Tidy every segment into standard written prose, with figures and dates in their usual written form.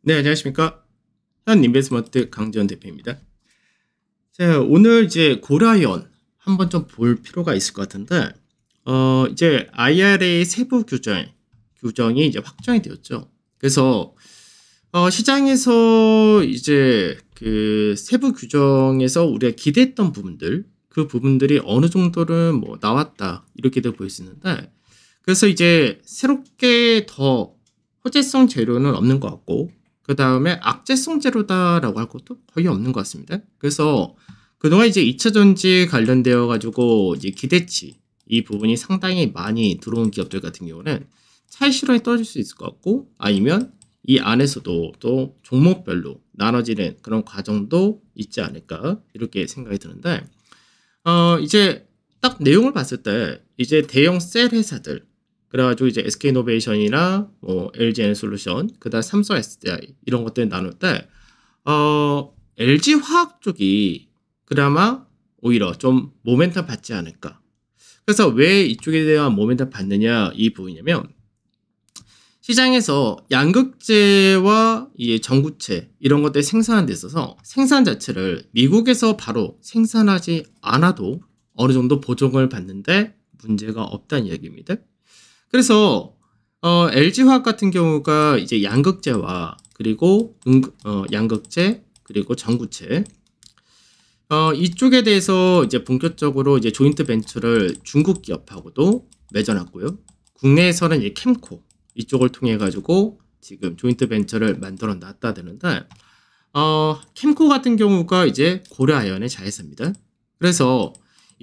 네, 안녕하십니까. 현 인베스트먼트 강지원 대표입니다. 자, 오늘 이제 고라연 한번 좀 볼 필요가 있을 것 같은데, 이제 IRA 세부 규정이 이제 확정이 되었죠. 그래서, 시장에서 이제 그 세부 규정에서 우리가 기대했던 부분들, 그 부분들이 어느 정도는 뭐 나왔다, 이렇게도 보일 수 있는데, 그래서 이제 새롭게 더 호재성 재료는 없는 것 같고, 그 다음에 악재성 재료다라고 할 것도 거의 없는 것 같습니다. 그래서 그동안 이제 2차 전지 관련되어 가지고 이제 기대치 이 부분이 상당히 많이 들어온 기업들 같은 경우는 차익 실현이 떨어질 수 있을 것 같고, 아니면 이 안에서도 또 종목별로 나눠지는 그런 과정도 있지 않을까 이렇게 생각이 드는데, 이제 딱 내용을 봤을 때 이제 대형 셀 회사들, 그래가지고 이제 SK이노베이션이나 뭐 LG에너솔루션, 그다음 삼성 SDI 이런 것들 나눌 때 LG화학 쪽이 그나마 오히려 좀 모멘텀 받지 않을까. 그래서 왜 이쪽에 대한 모멘텀 받느냐 이 부분이냐면, 시장에서 양극재와 이 전구체 이런 것들 생산하는 데 있어서 생산 자체를 미국에서 바로 생산하지 않아도 어느 정도 보정을 받는데 문제가 없다는 이야기입니다. 그래서 LG화학 같은 경우가 이제 양극재와 그리고 양극재 그리고 전구체 이쪽에 대해서 이제 본격적으로 이제 조인트 벤처를 중국 기업하고도 맺어놨고요. 국내에서는 이제 캠코 이쪽을 통해 가지고 지금 조인트 벤처를 만들어 놨다 되는데, 캠코 같은 경우가 이제 고려아연의 자회사입니다. 그래서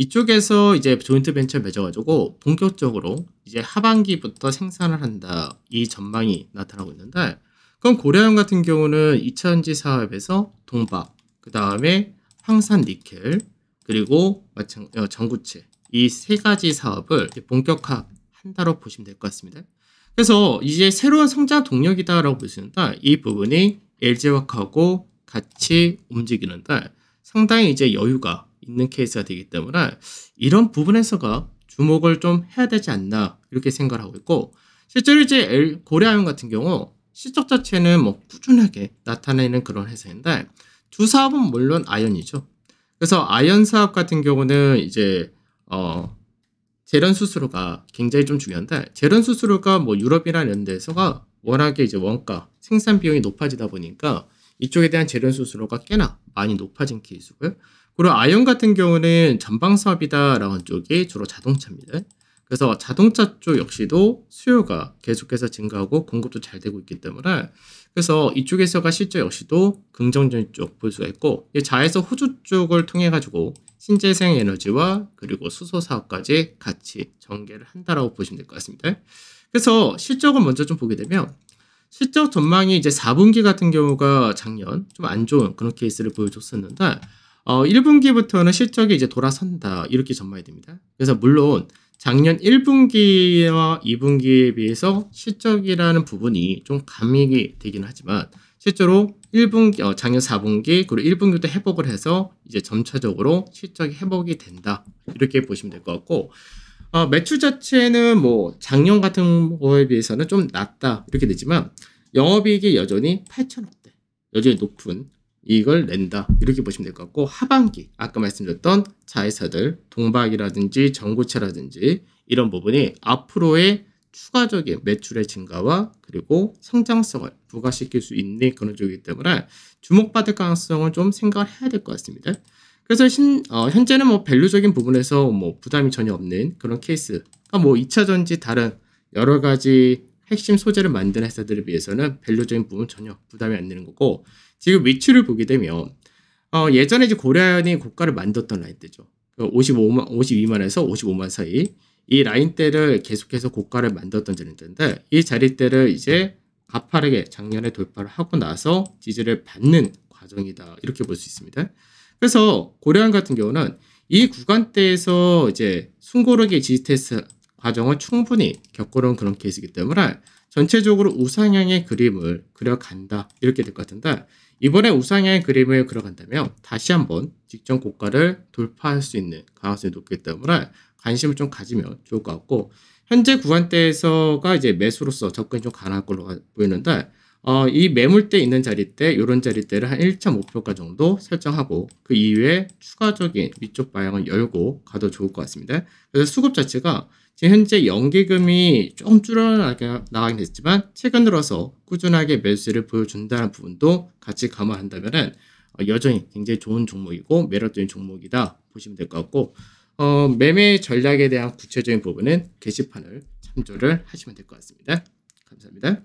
이쪽에서 이제 조인트 벤처 맺어가지고 본격적으로 이제 하반기부터 생산을 한다 이 전망이 나타나고 있는데, 그럼 고려아연 같은 경우는 2차전지 사업에서 동박, 그 다음에 황산 니켈, 그리고 전구체 이 세 가지 사업을 본격화한다고 보시면 될 것 같습니다. 그래서 이제 새로운 성장 동력이다라고 볼 수 있는데, 이 부분이 LG화학하고 같이 움직이는데 상당히 이제 여유가 있는 케이스가 되기 때문에 이런 부분에서가 주목을 좀 해야 되지 않나 이렇게 생각을 하고 있고, 실제로 이제 고려아연 같은 경우 실적 자체는 뭐 꾸준하게 나타내는 그런 회사인데, 주 사업은 물론 아연이죠. 그래서 아연 사업 같은 경우는 이제 제련 수수료가 굉장히 좀 중요한데, 제련 수수료가 뭐 유럽이나 이런 데서가 워낙에 이제 원가 생산 비용이 높아지다 보니까 이쪽에 대한 제련 수수료가 꽤나 많이 높아진 케이스고요. 그리고 아연 같은 경우는 전방 사업이다라고 하는 쪽이 주로 자동차입니다. 그래서 자동차 쪽 역시도 수요가 계속해서 증가하고 공급도 잘 되고 있기 때문에, 그래서 이쪽에서가 실제 역시도 긍정적인 쪽 볼 수가 있고, 자에서 호주 쪽을 통해 가지고 신재생 에너지와 그리고 수소 사업까지 같이 전개를 한다라고 보시면 될 것 같습니다. 그래서 실적을 먼저 좀 보게 되면, 실적 전망이 이제 4분기 같은 경우가 작년 좀 안 좋은 그런 케이스를 보여줬었는데, 1분기부터는 실적이 이제 돌아선다 이렇게 전망이 됩니다. 그래서 물론 작년 1분기와 2분기에 비해서 실적이라는 부분이 좀 감익이 되긴 하지만, 실제로 1분기, 작년 4분기 그리고 1분기도 회복을 해서 이제 점차적으로 실적이 회복이 된다 이렇게 보시면 될 것 같고, 매출 자체는 뭐 작년 같은 거에 비해서는 좀 낮다 이렇게 되지만, 영업이익이 여전히 8천억대 여전히 높은 이익을 낸다 이렇게 보시면 될 것 같고, 하반기 아까 말씀드렸던 자회사들 동박이라든지 전구체라든지 이런 부분이 앞으로의 추가적인 매출의 증가와 그리고 성장성을 부각시킬 수 있는 그런 쪽이기 때문에 주목받을 가능성을 좀 생각을 해야 될 것 같습니다. 그래서 현재는 뭐 밸류적인 부분에서 뭐 부담이 전혀 없는 그런 케이스, 그러니까 뭐 2차 전지 다른 여러 가지 핵심 소재를 만드는 회사들에 비해서는 밸류적인 부분 전혀 부담이 안 되는 거고, 지금 위치를 보게 되면 예전에 이제 고려아연이 고가를 만들었던 라인대죠. 52만에서 55만 사이 이 라인대를 계속해서 고가를 만들었던 자리인데, 이 자리대를 이제 가파르게 작년에 돌파를 하고 나서 지지를 받는 과정이다 이렇게 볼 수 있습니다. 그래서 고려아연 같은 경우는 이 구간대에서 이제 숨고르기 지지 테스트 과정을 충분히 겪어놓은 그런 케이스이기 때문에 전체적으로 우상향의 그림을 그려간다 이렇게 될 것 같은데, 이번에 우상향의 그림을 그려간다면 다시 한번 직전 고가를 돌파할 수 있는 가능성이 높기 때문에 관심을 좀 가지면 좋을 것 같고, 현재 구간대에서가 이제 매수로서 접근이 좀 가능할 걸로 보이는데, 이 매물대 있는 자리대, 이런 자리대를 한 1차 목표가 정도 설정하고 그 이후에 추가적인 위쪽 방향을 열고 가도 좋을 것 같습니다. 그래서 수급 자체가 지금 현재 연기금이 조금 줄어나가긴 됐지만 최근 들어서 꾸준하게 매수를 보여준다는 부분도 같이 감안한다면은 여전히 굉장히 좋은 종목이고 매력적인 종목이다 보시면 될 것 같고 매매 전략에 대한 구체적인 부분은 게시판을 참조를 하시면 될 것 같습니다. 감사합니다.